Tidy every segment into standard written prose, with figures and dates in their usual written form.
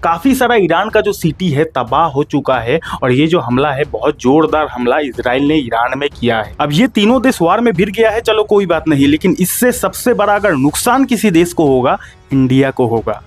काफी सारा ईरान का जो सिटी है तबाह हो चुका है और ये जो हमला है बहुत जोरदार हमला इजराइल ने ईरान में किया है। अब ये तीनों देश वार में भिड़ गया है, चलो कोई बात नहीं, लेकिन इससे सबसे बड़ा अगर नुकसान किसी देश को होगा, इंडिया को होगा।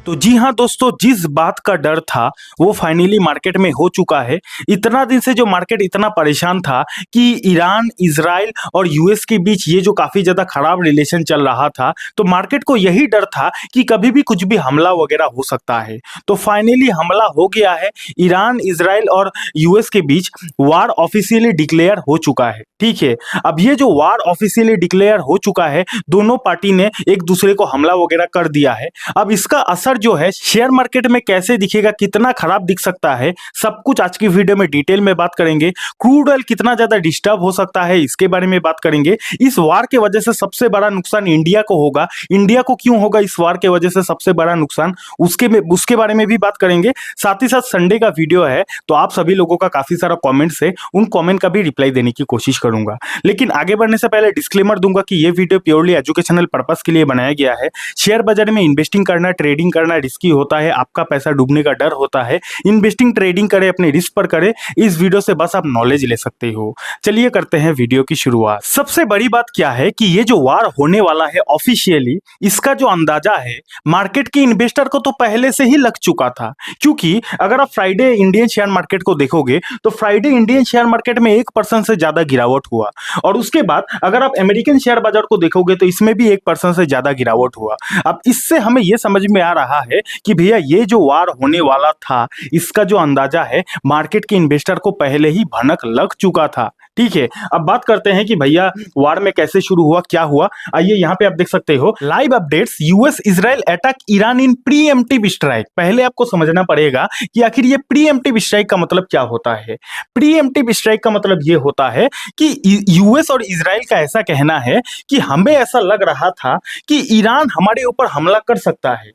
तो जी हाँ दोस्तों, जिस बात का डर था वो फाइनली मार्केट में हो चुका है। इतना दिन से जो मार्केट इतना परेशान था कि ईरान, इजराइल और यूएस के बीच ये जो काफी ज्यादा खराब रिलेशन चल रहा था, तो मार्केट को यही डर था कि कभी भी कुछ भी हमला वगैरह हो सकता है। तो फाइनली हमला हो गया है। ईरान, इजराइल और यूएस के बीच वार ऑफिशियली डिक्लेयर हो चुका है। ठीक है, अब ये जो वार ऑफिशियली डिक्लेयर हो चुका है, दोनों पार्टी ने एक दूसरे को हमला वगैरह कर दिया है। अब इसका असर जो है शेयर मार्केट में कैसे दिखेगा, कितना खराब दिख सकता है, सब कुछ आज की वीडियो में डिटेल में बात करेंगे। क्रूड ऑयल कितना ज्यादा डिस्टर्ब हो सकता है, इसके बारे में बात करेंगे। इस वार के वजह से सबसे बड़ा नुकसान इंडिया को होगा। इंडिया को क्यों होगा इस वार के वजह से सबसे बड़ा नुकसान, उसके बारे में भी बात करेंगे। साथ ही साथ संडे का वीडियो है, तो आप सभी लोगों का काफी सारा कॉमेंट्स है, उन कॉमेंट का भी रिप्लाई देने की कोशिश करूंगा। लेकिन आगे बढ़ने से पहले डिस्क्लेमर दूंगा कि ये वीडियो प्योरली एजुकेशनल पर्पस के लिए बनाया गया है। शेयर बाजार में इन्वेस्टिंग करना, ट्रेडिंग करना रिस्की होता है, आपका पैसा डूबने का डर होता है। इन्वेस्टिंग, ट्रेडिंग करें, अपने रिस्क पर करें। इस वीडियो से बस आप नॉलेज ले सकते हो। चलिए करते हैं वीडियो की शुरुआत। सबसे बड़ी बात क्या है कि ये जो वार होने वाला है ऑफिशियली, इसका जो अंदाजा है मार्केट के इन्वेस्टर को तो पहले से ही लग चुका था। क्योंकि अगर आप फ्राइडे इंडियन शेयर मार्केट को देखोगे तो फ्राइडे इंडियन शेयर मार्केट में 1% से ज्यादा गिरावट हुआ, और उसके बाद अगर आप अमेरिकन शेयर बाजार को देखोगे तो इसमें भी 1% से ज्यादा गिरावट हुआ। अब इससे हमें यह समझ में आ रहा है कि भैया ये जो वार होने वाला था, इसका जो अंदाजा है मार्केट के इन्वेस्टर को पहले ही भनक लग चुका था। ठीक है, अब बात करते हैं कि भैया वार में कैसे शुरू हुआ, क्या हुआ। आइए यहाँ पे आप देख सकते हो live updates, US Israel attack Iran in preemptive strike. पहले आपको समझना पड़ेगा कि आखिर ये प्रीएम्प्टिव स्ट्राइक का मतलब क्या होता है। प्रीएम्प्टिव स्ट्राइक का मतलब ये होता है कि यूएस और इजराइल का ऐसा कहना है कि हमें ऐसा लग रहा था कि ईरान हमारे ऊपर हमला कर सकता है।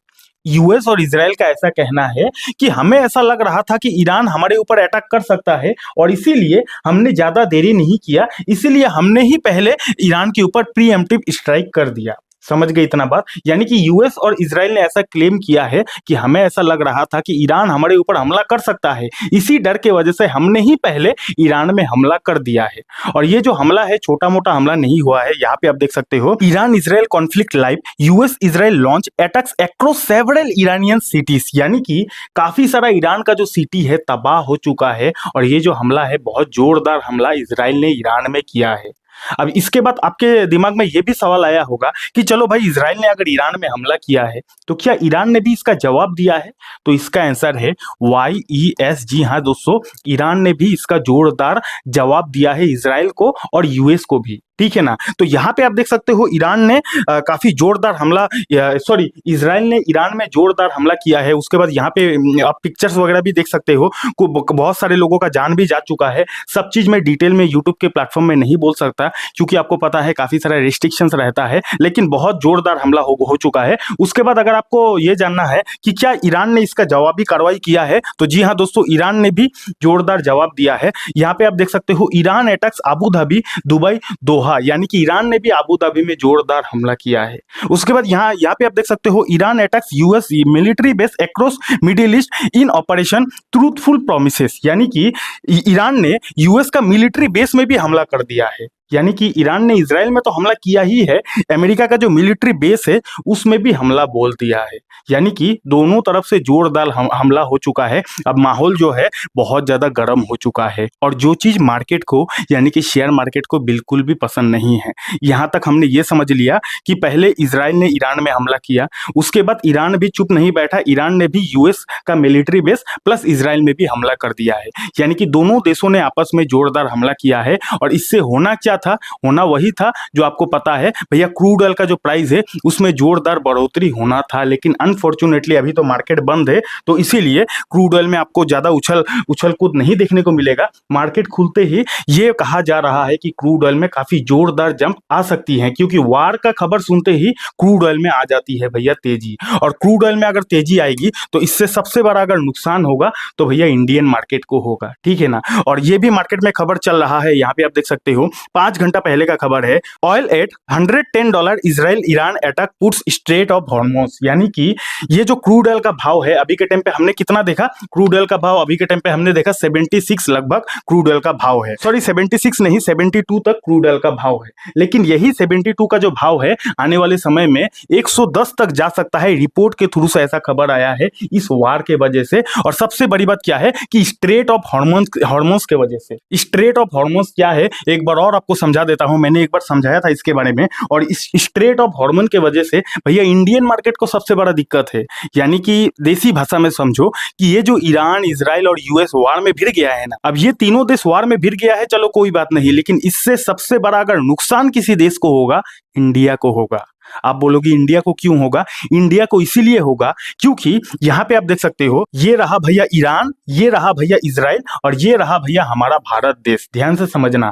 यूएस और इजराइल का ऐसा कहना है कि हमें ऐसा लग रहा था कि ईरान हमारे ऊपर अटैक कर सकता है, और इसीलिए हमने ज्यादा देरी नहीं किया, इसीलिए हमने ही पहले ईरान के ऊपर प्रीएम्प्टिव स्ट्राइक कर दिया। समझ गए इतना बात। यानी कि यूएस और इजराइल ने ऐसा क्लेम किया है कि हमें ऐसा लग रहा था कि ईरान हमारे ऊपर हमला कर सकता है, इसी डर के वजह से हमने ही पहले ईरान में हमला कर दिया है। और ये जो हमला है छोटा मोटा हमला नहीं हुआ है। यहाँ पे आप देख सकते हो Iran Israel conflict live, US Israel launch attacks across several Iranian cities. यानी कि काफी सारा ईरान का जो सिटी है तबाह हो चुका है, और ये जो हमला है बहुत जोरदार हमला इजराइल ने ईरान में किया है। अब इसके बाद आपके दिमाग में यह भी सवाल आया होगा कि चलो भाई, इजराइल ने अगर ईरान में हमला किया है तो क्या ईरान ने भी इसका जवाब दिया है? तो इसका आंसर है YES। जी हाँ दोस्तों, ईरान ने भी इसका जोरदार जवाब दिया है इजराइल को और यूएस को भी। ठीक है ना। तो यहाँ पे आप देख सकते हो ईरान ने काफी जोरदार हमला, इजराइल ने ईरान में जोरदार हमला किया है। उसके बाद यहाँ पे आप पिक्चर्स वगैरह भी देख सकते हो, बहुत सारे लोगों का जान भी जा चुका है। सब चीज मैं डिटेल में यूट्यूब के प्लेटफॉर्म में नहीं बोल सकता, क्योंकि आपको पता है काफी सारा रिस्ट्रिक्शंस रहता है, लेकिन बहुत जोरदार हमला हो चुका है। उसके बाद अगर आपको ये जानना है कि क्या ईरान ने इसका जवाबी कार्रवाई किया है, तो जी हाँ दोस्तों, ईरान ने भी जोरदार जवाब दिया है। यहाँ पे आप देख सकते हो Iran attacks Abu Dhabi, Dubai, Doha. यानी कि ईरान ने भी अबू धाबी में जोरदार हमला किया है। उसके बाद यहाँ पे आप देख सकते हो Iran attacks US military base across middle east इन ऑपरेशन ट्रूथफुल प्रोमिसेस। यानी कि ईरान ने यूएस का मिलिट्री बेस में भी हमला कर दिया है। यानी कि ईरान ने इजराइल में तो हमला किया ही है, अमेरिका का जो मिलिट्री बेस है उसमें भी हमला बोल दिया है। यानी कि दोनों तरफ से जोरदार हमला हो चुका है। अब माहौल जो है बहुत ज्यादा गर्म हो चुका है, और जो चीज मार्केट को यानी कि शेयर मार्केट को बिल्कुल भी पसंद नहीं है। यहाँ तक हमने ये समझ लिया कि पहले इजराइल ने ईरान में हमला किया, उसके बाद ईरान भी चुप नहीं बैठा, ईरान ने भी यूएस का मिलिट्री बेस प्लस इजराइल में भी हमला कर दिया है। यानी कि दोनों देशों ने आपस में जोरदार हमला किया है, और इससे होना क्या था, होना वही था जो आपको पता है भैया, क्रूड ऑयल का जो प्राइस है उसमें जोरदार बढ़ोतरी होना था। लेकिन अनफॉर्चुनेटली अभी तो मार्केट बंद है, तो इसीलिए क्रूड ऑयल में आपको ज्यादा उछल कूद नहीं देखने को मिलेगा। मार्केट खुलते ही ये कहा जा रहा है कि क्रूड ऑयल में काफी जोरदार जंप आ सकती है, क्योंकि वार का खबर सुनते ही क्रूड ऑयल में आ जाती है भैया तेजी। और क्रूड ऑयल में अगर तेजी आएगी तो इससे सबसे बड़ा अगर नुकसान होगा तो भैया इंडियन मार्केट को होगा। ठीक है ना। और ये भी मार्केट में खबर चल रहा है, यहाँ पे आप देख सकते हो 5 घंटा पहले का खबर है, oil eight $110, Israel Iran attack puts straight of Hormuz. यानी कि ये जो क्रूड ऑयल का भाव है अभी के टाइम पे हमने कितना देखा, क्रूड ऑयल का भाव अभी के टाइम पे हमने देखा 76 लगभग क्रूड ऑयल का भाव है, सॉरी 76 नहीं 72 तक क्रूड ऑयल का भाव है। लेकिन यही 72 का जो भाव है आने वाले समय में 110 तक जा सकता है, रिपोर्ट के थ्रू से ऐसा खबर आया है इस वार के वजह से। और सबसे बड़ी बात क्या है कि स्ट्रेट ऑफ हॉर्मोन्स के वजह से। स्ट्रेट ऑफ हॉर्मोन्स क्या है एक बार और आपको समझा देता हूं, मैंने एक बार समझाया था इसके बारे में। और इस स्ट्रेट ऑफ हॉर्मोन के वजह से भैया इंडियन मार्केट को सबसे बड़ा दिक्कत है। यानी कि देसी भाषा में समझो कि ये जो ईरान इजराइल और यूएस वार में भिड़ गया है ना, अब ये तीनों देश वार में भिड़ गया है, चलो कोई बात नहीं, लेकिन इससे सबसे बड़ा अगर नुकसान किसी देश को होगा, इंडिया को होगा। आप बोलोगे इंडिया को क्यों होगा? इंडिया को इसीलिए होगा क्योंकि यहां पे आप देख सकते हो, ये रहा भैया ईरान, ये रहा भैया इजराइल और ये रहा भैया हमारा भारत देश। ध्यान से समझना,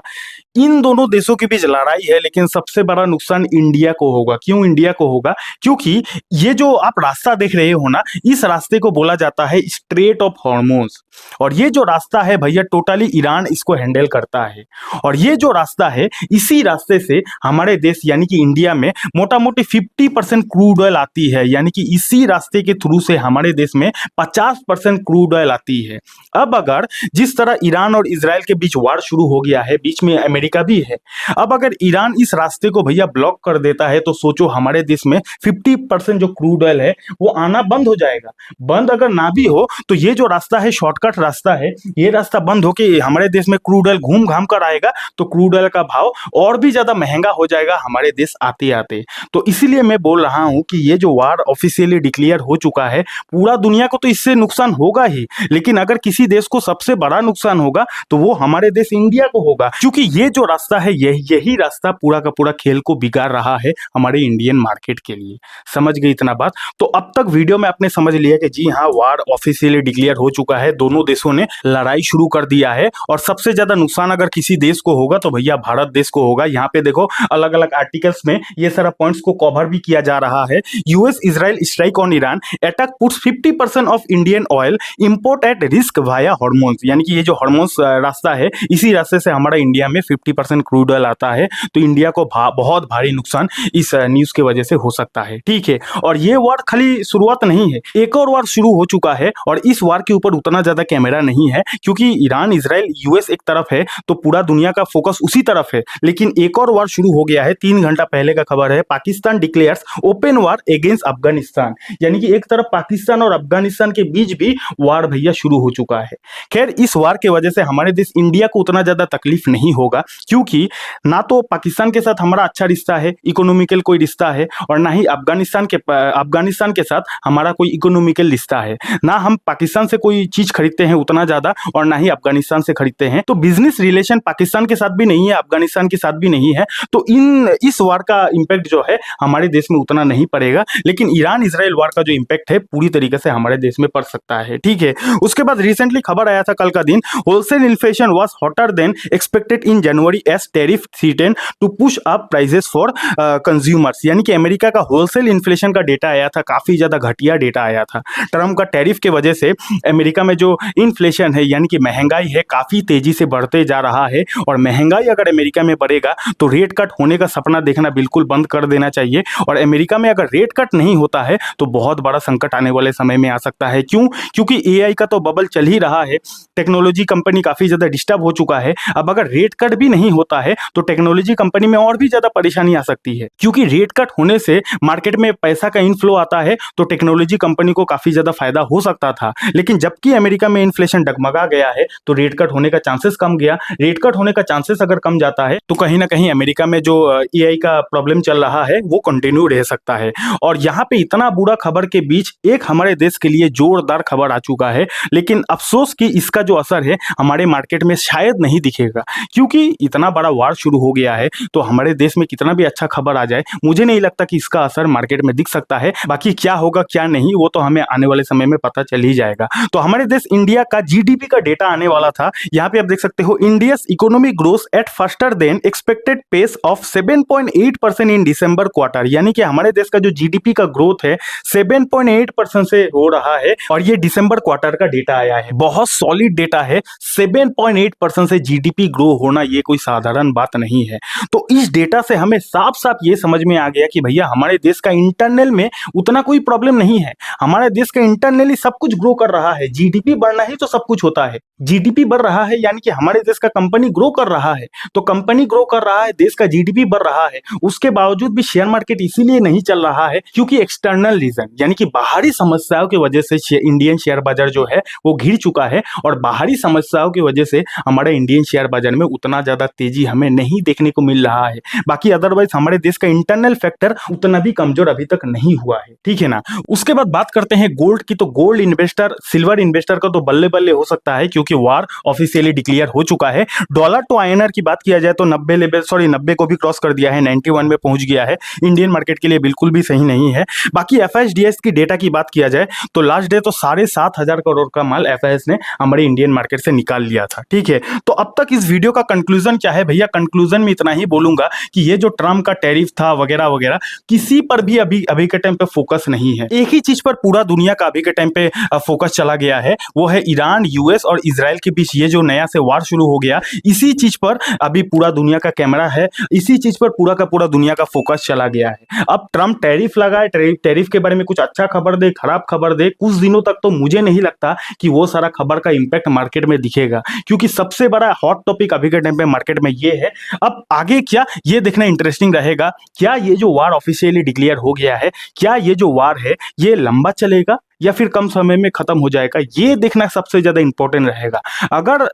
इन दोनों देशों के बीच लड़ाई है, लेकिन सबसे बड़ा नुकसान इंडिया को होगा। क्यों इंडिया को होगा? क्योंकि ये जो आप रास्ता देख रहे हो ना, इस रास्ते को बोला जाता है स्ट्रेट ऑफ हॉर्मुज। और ये जो रास्ता है भैया टोटली ईरान इसको हैंडल करता है। और ये जो रास्ता है, इसी रास्ते से हमारे देश यानी कि इंडिया में मोटा मोटी 50% क्रूड ऑयल आती है। यानी कि इसी रास्ते के थ्रू से हमारे देश में 50% क्रूड ऑयल आती है। अब अगर जिस तरह ईरान और इजराइल के बीच वार शुरू हो गया है, बीच में अमेरिका भी है, अब अगर ईरान इस रास्ते को भैया ब्लॉक कर देता है तो सोचो हमारे देश में 50% जो क्रूड ऑयल है वो आना बंद हो जाएगा। बंद अगर ना भी हो तो ये जो रास्ता है, शॉर्टकट रास्ता है, ये रास्ता बंद होके हमारे देश में क्रूड ऑयल घूम घाम कर आएगा, तो क्रूड ऑयल का भाव और भी ज्यादा महंगा हो जाएगा हमारे देश आते आते। तो इसीलिए मैं बोल रहा हूं कि ये जो वार ऑफिशियली डिक्लेयर हो चुका है, पूरा दुनिया को तो इससे नुकसान होगा ही, लेकिन अगर किसी देश को सबसे बड़ा नुकसान होगा तो वो हमारे देश इंडिया को होगा। क्योंकि ये जो रास्ता है, यही रास्ता पूरा का पूरा खेल को बिगाड़ रहा है हमारे इंडियन मार्केट के लिए। समझ गए इतना बात? तो अब तक वीडियो में आपने समझ लिया कि जी हाँ, वार ऑफिशियली डिक्लेयर हो चुका है, दोनों देशों ने लड़ाई शुरू कर दिया है। और सबसे ज्यादा नुकसान अगर किसी देश को होगा तो भैया भारत देश को होगा। यहाँ पे देखो अलग अलग आर्टिकल्स में ये सारा पॉइंट्स को कवर भी किया जा रहा है। US Israel strike on Iran, attack puts 50% of Indian oil import at risk via hormones. यानी कि ये जो हॉर्मोन्स रास्ता है, इसी रास्ते से हमारा इंडिया में 50% क्रूड ऑयल आता है। तो इंडिया को बहुत भारी नुकसान इस न्यूज की वजह से हो सकता है। ठीक है, और ये वार खाली शुरुआत नहीं है, एक और वार शुरू हो चुका है। और इस वार के ऊपर उतना ज्यादा कैमरा नहीं है क्योंकि ईरान इजराइल यूएस एक तरफ है तो पूरा दुनिया का फोकस उसी तरफ है। लेकिन एक और वार शुरू हो गया है, 3 घंटा पहले का खबर है। पाकिस्तान डिक्लेयर्स ओपन वार अगेंस्ट अफगानिस्तान। यानी कि एक तरफ पाकिस्तान और अफगानिस्तान के बीच भी वार भैया शुरू हो चुका है। खैर, इस वार के वजह से हमारे देश इंडिया को उतना ज्यादा तकलीफ नहीं होगा क्योंकि ना तो पाकिस्तान के साथ हमारा अच्छा रिश्ता है, इकोनॉमिकल कोई रिश्ता है, और ना ही अफगानिस्तान के साथ हमारा कोई इकोनॉमिकल रिश्ता है। ना हम पाकिस्तान से कोई चीज खरीदते हैं उतना ज्यादा और ना ही अफगानिस्तान से खरीदते हैं। तो बिजनेस रिलेशन पाकिस्तान के साथ भी नहीं है, अफगानिस्तान के साथ भी नहीं है। तो इस वार का इंपैक्ट जो है हमारे देश में उतना नहीं पड़ेगा। लेकिन ईरान इजराइल वार का जो इंपैक्ट है पूरी तरीके से हमारे देश में पड़ सकता है। ठीक है, उसके बाद रिसेंटली खबर आया था कल का दिन, wholesale inflation was hotter than expected in January as tariff threaten to push up prices for consumers. यानी कि अमेरिका का होलसेल इन्फ्लेशन का डेटा आया था, काफी ज्यादा घटिया डेटा आया था। ट्रम्प का टैरिफ के वजह से अमेरिका में जो इन्फ्लेशन है यानी कि महंगाई है, काफी तेजी से बढ़ते जा रहा है। और महंगाई अगर अमेरिका में बढ़ेगा तो रेट कट होने का सपना देखना बिल्कुल बंद कर देना चाहिए। और अमेरिका में अगर रेट कट नहीं होता है तो बहुत बड़ा संकट आने वाले समय में आ सकता है। क्यों? क्योंकि एआई का तो बबल चल ही रहा है, टेक्नोलॉजी कंपनी काफी ज्यादा डिस्टर्ब हो चुका है। अब अगर रेट कट भी नहीं होता है तो टेक्नोलॉजी कंपनी में और भी ज्यादा परेशानी आ सकती है, क्योंकि रेट कट होने से मार्केट में पैसा का इनफ्लो आता है तो टेक्नोलॉजी कंपनी को काफी ज्यादा फायदा हो सकता था। लेकिन जबकि अमेरिका में इन्फ्लेशन डगमगा गया है तो रेट कट होने का चांसेस कम गया। रेट कट होने का चांसेस अगर कम जाता है तो कहीं ना कहीं अमेरिका में जो एआई का प्रॉब्लम चल रहा है वो कंटिन्यू रह सकता है। और यहाँ पे इतना बुरा खबर के बीच एक हमारे देश के लिए जोरदार खबर आ चुका है, लेकिन अफसोस कि इसका जो असर है हमारे मार्केट में शायद नहीं दिखेगा, क्योंकि इतना बड़ा वार शुरू हो गया है। तो हमारे देश में कितना भी अच्छा खबर आ जाए, मुझे नहीं लगता कि इसका असर मार्केट में दिख सकता है। बाकी क्या होगा क्या नहीं वो तो हमें आने वाले समय में पता चल ही जाएगा। तो हमारे देश इंडिया का जीडीपी का डेटा आने वाला था। यहाँ पे आप देख सकते हो, India's economic growth at faster than expected pace of 7.8% in December quarter यानी कि हमारे देश का जो जीडीपी का ग्रोथ है 7.8% से हो रहा है और ये दिसंबर क्वार्टर का डेटा आया है। बहुत सॉलिड डेटा है। 7.8% से जीडीपी ग्रो होना ये कोई साधारण बात नहीं है। तो इस डेटा से हमें साफ साफ ये समझ में आ गया कि भैया हमारे देश का इंटरनल में उतना कोई प्रॉब्लम नहीं है। हमारे देश का इंटरनली सब कुछ ग्रो कर रहा है। जीडीपी बढ़ना ही तो सब कुछ होता है। जीडीपी बढ़ रहा है यानी कि हमारे देश का कंपनी ग्रो कर रहा है। तो कंपनी ग्रो कर रहा है, देश का जीडीपी बढ़ रहा है, उसके बावजूद भी शेयर मार्केट इसीलिए नहीं चल रहा है क्योंकि एक्सटर्नल रीजन यानी कि बाहरी समस्याओं की वजह से इंडियन शेयर बाजार जो है वो घिर चुका है और बाहरी समस्याओं की वजह से हमारे इंडियन शेयर बाजार में उतना ज्यादा तेजी हमें नहीं देखने को मिल रहा है। बाकी अदरवाइज हमारे देश का इंटरनल फैक्टर उतना भी कमजोर अभी तक नहीं हुआ है, ठीक है ना। उसके बाद बात करते हैं गोल्ड की। तो गोल्ड इन्वेस्टर, सिल्वर इन्वेस्टर का तो बल्ले बल्ले हो सकता है क्योंकि वार ऑफिशियली डिक्लेयर हो चुका है। डॉलर टू आईएनआर की बात किया जाए तो 90 को भी क्रॉस कर दिया है, 91 में पहुंच गया है। इंडियन मार्केट के लिए बिल्कुल भी सही नहीं है। बाकी एफआईएस की डेटा की बात किया जाए तो लास्ट डे तो 7,500 करोड़ का माल एफआईएस ने हमारे इंडियन मार्केट से निकाल लिया था, ठीक है। तो अब तक इस वीडियो का कंक्लूजन क्या है भैया? कंक्लूजन में इतना ही बोलूंगा कि ये जो ट्रम्प का टैरिफ था वगैरह वगैरह किसी पर भी अभी के टाइम पे फोकस नहीं है। एक ही चीज पर पूरा दुनिया का अभी के टाइम पे फोकस चला गया है, वो है ईरान, यूएस और इजराइल के बीच ये जो नया से वार शुरू हो गया, इसी चीज पर अभी पूरा दुनिया का कैमरा है, इसी चीज पर पूरा का पूरा दुनिया का फोकस चला गया है। अब ट्रम्प टैरिफ लगाए, टैरिफ के बारे में कुछ अच्छा खबर दे, खराब खबर दे, कुछ दिनों तक तो मुझे नहीं लगता कि वो सारा खबर का इंपैक्ट मार्केट में दिखेगा क्योंकि सबसे बड़ा हॉट टॉपिक अभी के टाइम पे मार्केट में ये है। अब आगे क्या, ये देखना इंटरेस्टिंग रहेगा। क्या ये जो वार ऑफिशियली डिक्लेयर हो गया है, क्या ये जो वार है ये लंबा चलेगा या फिर कम समय में खत्म हो जाएगा, ये देखना सबसे ज्यादा इंपॉर्टेंट रहेगा। अगर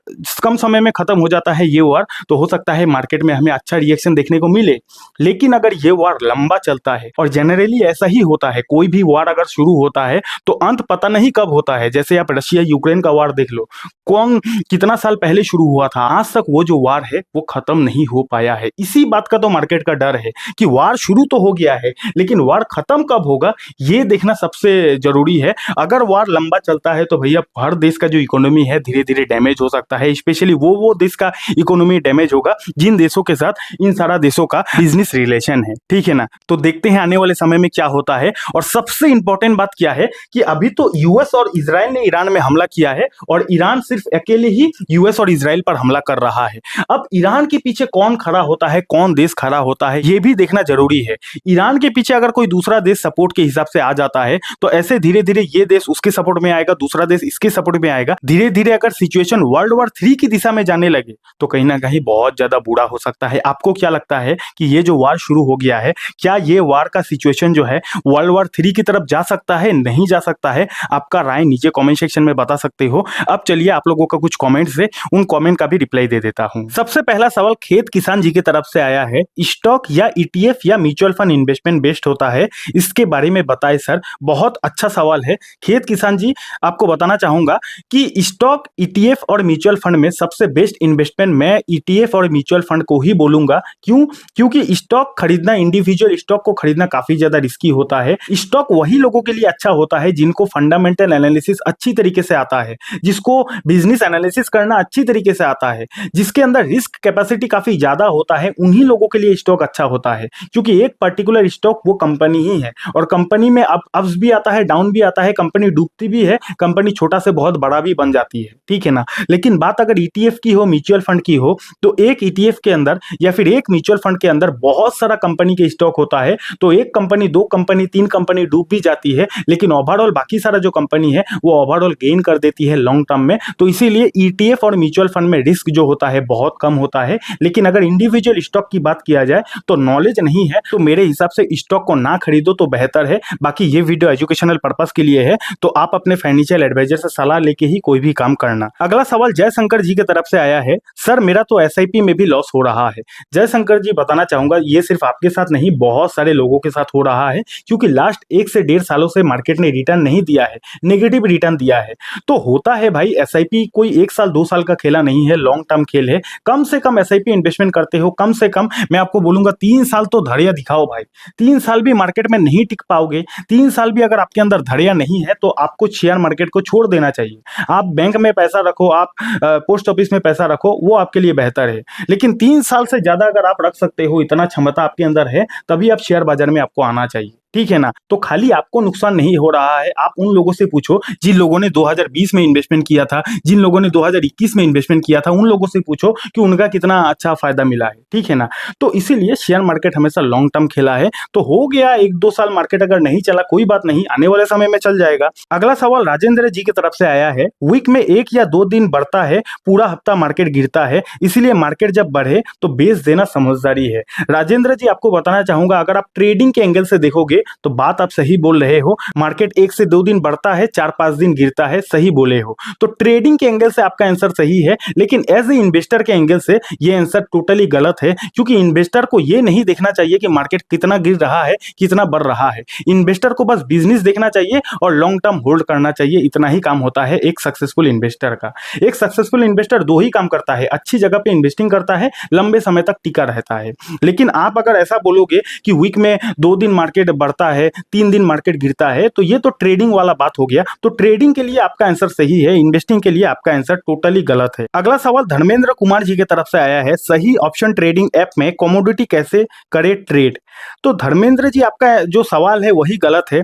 कम समय में खत्म हो जाता है ये वार तो हो सकता है मार्केट में हमें अच्छा रिएक्शन देखने को मिले, लेकिन अगर ये वार लंबा चलता है, और जनरली ऐसा ही होता है, कोई भी वार अगर शुरू होता है तो अंत पता नहीं कब होता है। जैसे आप रशिया यूक्रेन का वार देख लो, कौन कितना साल पहले शुरू हुआ था, आज तक वो जो वार है वो खत्म नहीं हो पाया है। इसी बात का तो मार्केट का डर है कि वार शुरू तो हो गया है लेकिन वार खत्म कब होगा ये देखना सबसे जरूरी है। अगर वार लंबा चलता है तो भैया हर देश का जो इकोनॉमी है धीरे धीरे डैमेज हो सकता है। स्पेशली वो देश का इकोनॉमी डैमेज होगा जिन देशों के साथ इन सारा देशों का बिजनेस रिलेशन है, ठीक है ना। तो देखते हैं आने वाले समय में क्या होता है। और सबसे इंपॉर्टेंट बात क्या है कि अभी तो यूएस और इजराइल ने ईरान में हमला किया है और ईरान सिर्फ अकेले ही यूएस और इजराइल पर हमला कर रहा है। अब ईरान के पीछे कौन खड़ा होता है, कौन देश खड़ा होता है, ये भी देखना जरूरी है। ईरान के पीछे अगर कोई दूसरा देश सपोर्ट के हिसाब से आ जाता है तो ऐसे धीरे धीरे ये देश उसके सपोर्ट में आएगा, दूसरा देश इसके सपोर्ट में आएगा। धीरे धीरे अगर सिचुएशन वर्ल्ड वॉर 3 की दिशा में जाने लगे तो कहीं ना कहीं बहुत ज्यादा बुरा हो सकता है। आपको क्या लगता है कि ये जो वार शुरू हो गया है, क्या ये वार का सिचुएशन जो है वर्ल्ड वॉर 3 की तरफ जा सकता है, नहीं जा सकता है? आपका राय नीचे कमेंट सेक्शन में बता सकते हो। अब चलिए आप लोगों का कुछ कमेंट्स है, उन कमेंट का भी रिप्लाई दे देता हूं। सबसे पहला सवाल खेत किसान जी की तरफ से आया है, स्टॉक या ईटीएफ या म्यूचुअल फंड इन्वेस्टमेंट बेस्ट होता है, इसके बारे में बताएं सर। बहुत अच्छा सवाल है खेत किसान जी। आपको बताना चाहूंगा कि स्टॉक, ईटीएफ और म्यूचुअल फंड में सबसे बेस्ट इन्वेस्टमेंट मैं ईटीएफ और म्यूचुअल फंड को ही बोलूंगा। क्यों? क्योंकि स्टॉक खरीदना, इंडिविजुअल स्टॉक को खरीदना काफी ज्यादा रिस्की होता है। स्टॉक वही लोगों के लिए अच्छा होता है जिनको फंडामेंटल एनालिसिस अच्छी तरीके से आता है, जिसको बिजनेस एनालिसिस करना अच्छी तरीके से आता है, जिसके अंदर रिस्क कैपेसिटी काफी ज्यादा होता है, उन्हीं लोगों के लिए स्टॉक अच्छा होता है। क्योंकि एक पर्टिकुलर स्टॉक वो कंपनी ही है और कंपनी में अप्स भी आता है, डाउन भी आता है, कंपनी डूबती भी है, कंपनी छोटा से बहुत बड़ा भी बन जाती है, ठीक है ना। लेकिन बात अगर ईटीएफ की हो, म्यूचुअल फंड की हो, तो एक ईटीएफ के अंदर या फिर एक म्यूचुअल फंड के अंदर बहुत सारा कंपनी के स्टॉक होता है। तो एक कंपनी, दो कंपनी, तीन कंपनी डूब भी जाती है लेकिन ओवरऑल बाकी सारा जो कंपनी है वो ओवरऑल गेन कर देती है लॉन्ग टर्म में। तो इसीलिए ईटीएफ और म्यूचुअल फंड में रिस्क जो होता है बहुत कम होता है। लेकिन अगर इंडिविजुअल स्टॉक की बात किया जाए तो नॉलेज नहीं है तो मेरे हिसाब से स्टॉक को ना खरीदो तो बेहतर है। बाकी ये वीडियो एजुकेशनल पर्पस के लिए है तो आप अपने फाइनेंशियल एडवाइजर से सलाह लेके ही कोई भी काम करना। अगला सवाल जयशंकर जी की तरफ से आया है, सर मेरा तो एसआईपी में भी लॉस हो रहा है। जयशंकर जी बताना चाहूंगा ये सिर्फ आपके साथ नहीं बहुत सारे लोगों के साथ हो रहा है क्योंकि लास्ट 1 से 1.5 सालों से मार्केट ने रिटर्न नहीं दिया है, नेगेटिव रिटर्न दिया है। तो होता है भाई, एसआईपी कोई 1 साल 2 साल का खेला नहीं है, लॉन्ग टर्म खेल है। कम से कम एसआईपी इन्वेस्टमेंट करते हो, कम से कम मैं आपको बोलूंगा 3 साल तो धैर्य दिखाओ भाई। 3 साल भी मार्केट में नहीं टिक पाओगे, 3 साल भी अगर आपके अंदर धैर्य नहीं है तो आपको शेयर मार्केट को छोड़ देना चाहिए। आप बैंक में पैसा रखो, आप पोस्ट ऑफिस में पैसा रखो, वो आपके लिए बेहतर है। लेकिन 3 साल से ज्यादा अगर आप रख सकते हो, इतना क्षमता आपके अंदर है, तभी आप शेयर बाजार में आपको आना चाहिए, ठीक है ना। तो खाली आपको नुकसान नहीं हो रहा है, आप उन लोगों से पूछो जिन लोगों ने 2020 में इन्वेस्टमेंट किया था, जिन लोगों ने 2021 में इन्वेस्टमेंट किया था, उन लोगों से पूछो कि उनका कितना अच्छा फायदा मिला है, ठीक है ना। तो इसीलिए शेयर मार्केट हमेशा लॉन्ग टर्म खेला है। तो हो गया 1-2 साल मार्केट अगर नहीं चला, कोई बात नहीं, आने वाले समय में चल जाएगा। अगला सवाल राजेंद्र जी की तरफ से आया है, वीक में 1 या 2 दिन बढ़ता है, पूरा हफ्ता मार्केट गिरता है, इसीलिए मार्केट जब बढ़े तो बेच देना समझदारी है। राजेंद्र जी, आपको बताना चाहूंगा, अगर आप ट्रेडिंग के एंगल से देखोगे तो बात आप सही बोल रहे हो। मार्केट 1 से 2 दिन बढ़ता है, 4-5 दिन गिरता है, सही बोले हो। तो ट्रेडिंग के एंगल से आपका आंसर सही है, लेकिन एज ए इन्वेस्टर के एंगल से ये आंसर टोटली गलत है, क्योंकि इन्वेस्टर को ये नहीं देखना चाहिए कि मार्केट कितना गिर रहा है, कितना बढ़ रहा है। इन्वेस्टर को बस बिजनेस देखना चाहिए और लॉन्ग टर्म होल्ड करना चाहिए। इतना ही काम होता है एक सक्सेसफुल इन्वेस्टर का। एक सक्सेसफुल इन्वेस्टर 2 ही काम करता है, अच्छी जगह पे इन्वेस्टिंग करता है, लंबे समय तक टिका रहता है। लेकिन आप अगर ऐसा बोलोगे कि वीक में 2 दिन मार्केट बढ़ता है, 3 दिन मार्केट गिरता है, तो ये तो ट्रेडिंग वाला बात हो गया। तो ट्रेडिंग के लिए आपका आंसर सही है, इन्वेस्टिंग के लिए आपका आंसर टोटली गलत है। अगला सवाल धर्मेंद्र कुमार जी की तरफ से आया है, सही ऑप्शन ट्रेडिंग ऐप में कमोडिटी कैसे करे ट्रेड। तो धर्मेंद्र जी, आपका जो सवाल है वही गलत है।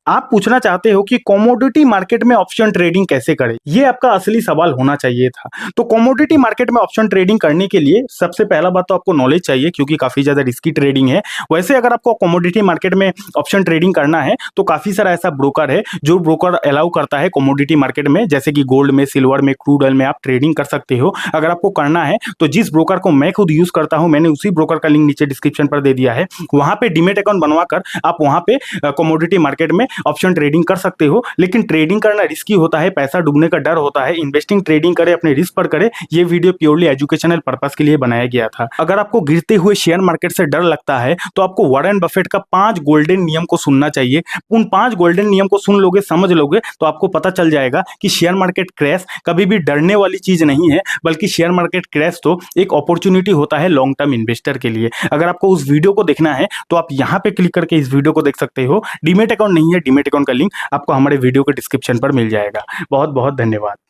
आप पूछना चाहते हो कि कमोडिटी मार्केट में ऑप्शन ट्रेडिंग कैसे करें, ये आपका असली सवाल होना चाहिए था। तो कमोडिटी मार्केट में ऑप्शन ट्रेडिंग करने के लिए सबसे पहला बात तो आपको नॉलेज चाहिए, क्योंकि काफी ज्यादा रिस्की ट्रेडिंग है। वैसे अगर आपको कमोडिटी मार्केट में ऑप्शन ट्रेडिंग करना है तो काफी सारा ऐसा ब्रोकर है जो ब्रोकर अलाउ करता है कमोडिटी मार्केट में, जैसे कि गोल्ड में, सिल्वर में, क्रूड ऑयल में आप ट्रेडिंग कर सकते हो। अगर आपको करना है तो जिस ब्रोकर को मैं खुद यूज करता हूं, मैंने उसी ब्रोकर का लिंक नीचे डिस्क्रिप्शन पर दे दिया है, वहां पे डीमेट अकाउंट बनवाकर आप वहां पे कमोडिटी मार्केट में ऑप्शन ट्रेडिंग कर सकते हो। लेकिन ट्रेडिंग करना रिस्की होता है, पैसा डूबने का डर होता है। इन्वेस्टिंग ट्रेडिंग करे, अपने रिस्क पर करे। ये वीडियो प्योरली एजुकेशनल पर्पस के लिए बनाया गया था। अगर आपको गिरते हुए शेयर मार्केट से डर लगता है तो आपको वॉरेन बफेट का 5 गोल्डन नियम को सुनना चाहिए। उन 5 गोल्डन नियम को सुन लोगे, समझ लोगे, तो आपको पता चल जाएगा कि शेयर मार्केट क्रैश कभी भी डरने वाली चीज नहीं है, बल्कि शेयर मार्केट क्रैश तो एक अपॉर्चुनिटी होता है लॉन्ग टर्म इन्वेस्टर के लिए। अगर आपको उस वीडियो को देखना है तो आप यहां पे क्लिक करके इस वीडियो को देख सकते हो। डीमेट अकाउंट नहीं है, डीमेट अकाउंट का लिंक आपको हमारे वीडियो के डिस्क्रिप्शन पर मिल जाएगा। बहुत बहुत धन्यवाद।